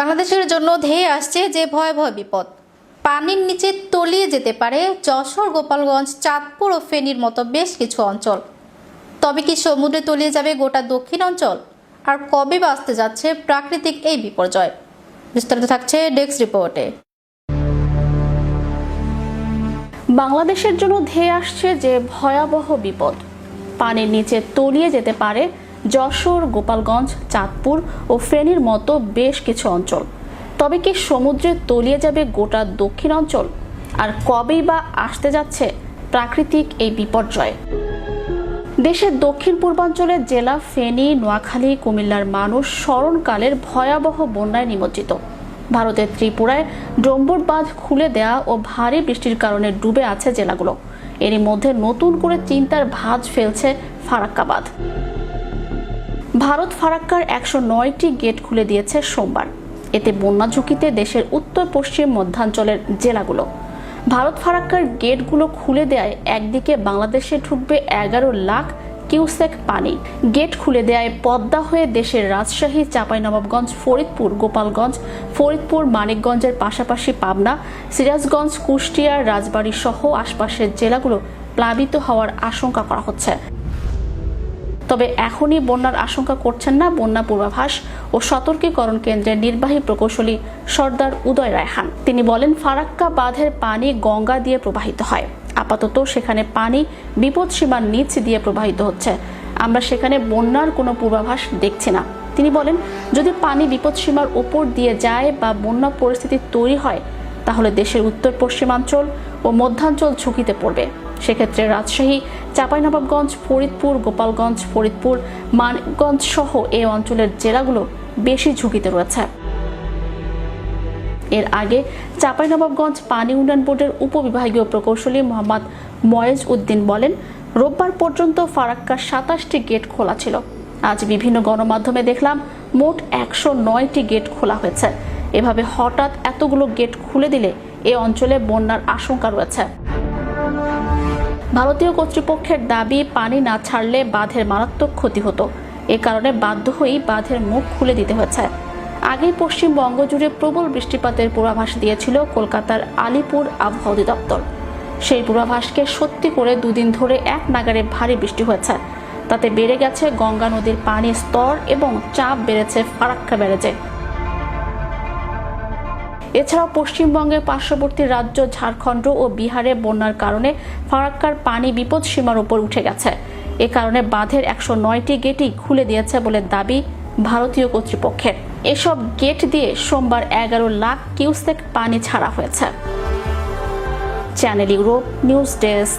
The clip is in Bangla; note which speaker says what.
Speaker 1: বাংলাদেশের জন্য ধেয়ে আসছে যে ভয়াবহ বিপদ। পানির নিচে তলিয়ে যেতে পারে যশোর, গোপালগঞ্জ, চাঁদপুর ও ফেনীর মতো বেশ কিছু অঞ্চল। তবে কি সমুদ্রে তলিয়ে যাবে গোটা দক্ষিণ অঞ্চল? আর কবে বা আসতে যাচ্ছে প্রাকৃতিক এই বিপর্যয়? বিস্তারিত থাকছে ডেস্ক রিপোর্টে।
Speaker 2: বাংলাদেশের জন্য ধেয়ে আসছে যে ভয়াবহ বিপদ। পানির নিচে তলিয়ে যেতে পারে যশোর, গোপালগঞ্জ, চাঁদপুর ও ফেনীর মতো বেশ কিছু অঞ্চল। তবে কি সমুদ্রে তলিয়ে যাবে গোটা দক্ষিণ অঞ্চল? আর কবেই বা আসতে যাচ্ছে প্রাকৃতিক এই বিপর্যয়? দেশের দক্ষিণ পূর্বাঞ্চলের জেলা ফেনী, নোয়াখালী, কুমিল্লার মানুষ স্মরণকালের ভয়াবহ বন্যায় নিমজ্জিত। ভারতের ত্রিপুরায় ডম্বুর বাঁধ খুলে দেয়া ও ভারী বৃষ্টির কারণে ডুবে আছে জেলাগুলো। এরই মধ্যে নতুন করে চিন্তার ভাঁজ ফেলছে ফারাক্কা বাঁধ। ভারত ফারাক্কার 109টি গেট খুলে দিয়েছে সোমবার। এতে বন্যা ঝুঁকিতে দেশের উত্তর পশ্চিম মধ্যাঞ্চলের জেলাগুলো। ভারত ফারাক্কার গেটগুলো খুলে দেয় একদিকে বাংলাদেশে ঢুকবে 11 লাখ কিউসেক পানি। গেট খুলে দেয় পদ্মা হয়ে দেশের রাজশাহী, চাঁপাইনবাবগঞ্জ, ফরিদপুর, গোপালগঞ্জ, ফরিদপুর, মানিকগঞ্জের পাশাপাশি পাবনা, সিরাজগঞ্জ, কুষ্টিয়া, রাজবাড়ী সহ আশপাশের জেলাগুলো প্লাবিত হওয়ার আশঙ্কা করা হচ্ছে। তবে এখনই বন্যার আশঙ্কা করছেন না বন্যা পূর্বাভাস ও সতর্কীকরণ কেন্দ্রের নির্বাহী প্রকৌশলী সর্দার উদয় রায়হান। তিনি বলেন, ফারাক্কা বাঁধের পানি গঙ্গা দিয়ে প্রবাহিত হয়। আপাতত সেখানে পানি বিপদসীমার নিচ দিয়ে প্রবাহিত হচ্ছে। আমরা সেখানে বন্যার কোনো পূর্বাভাস দেখছি না। তিনি বলেন, যদি পানি বিপদসীমার উপর দিয়ে যায় বা বন্যা পরিস্থিতি তৈরি হয় তাহলে দেশের উত্তর পশ্চিমাঞ্চল ও মধ্যাঞ্চল ঝুঁকিতে পড়বে। সেক্ষেত্রে রাজশাহী, চাঁপাইনবাবগঞ্জ, ফরিদপুর, গোপালগঞ্জ, ফরিদপুর, মানিকগঞ্জ সহ এই অঞ্চলের জেলাগুলো বেশি ঝুঁকিতে রয়েছে। এর আগে চাঁপাইনবাবগঞ্জ পানি উন্নয়ন বোর্ডের উপবিভাগীয় প্রকৌশলী মোহাম্মদ ময়েজ উদ্দিন বলেন, রোববার পর্যন্ত ফারাক্কার 27টি গেট খোলা ছিল। আজ বিভিন্ন গণমাধ্যমে দেখলাম মোট 109টি গেট খোলা হয়েছে। এভাবে হঠাৎ এতগুলো গেট খুলে দিলে এ অঞ্চলে বন্যার আশঙ্কা রয়েছে। ভারতীয় কর্তৃপক্ষের দাবি, পানি না ছাড়লে বাঁধের মারাত্মক ক্ষতি হতো। এ কারণে বাধ্য হয়েই বাঁধের মুখ খুলে দিতে হয়েছে। আগেই পশ্চিমবঙ্গ জুড়ে প্রবল বৃষ্টিপাতের পূর্বাভাস দিয়েছিল কলকাতার আলিপুর আবহাওয়া অধিদপ্তর। সেই পূর্বাভাসকে সত্যি করে দুদিন ধরে এক নাগাড়ে ভারী বৃষ্টি হয়েছে। তাতে বেড়ে গেছে গঙ্গা নদীর পানির স্তর এবং চাপ বেড়েছে ফারাক্কা ব্যারেজে। এছাড়াও পশ্চিমবঙ্গের পার্শ্ববর্তী রাজ্য ঝাড়খণ্ড ও বিহারে বন্যার কারণে ফারাক্কার পানি বিপদসীমার উপর উঠে গেছে। এ কারণে বাঁধের 109টি গেটই খুলে দিয়েছে বলে দাবি ভারতীয় কর্তৃপক্ষের। এসব গেট দিয়ে সোমবার 11 লাখ কিউসেক পানি ছাড়া হয়েছে। Channel Europe news desk.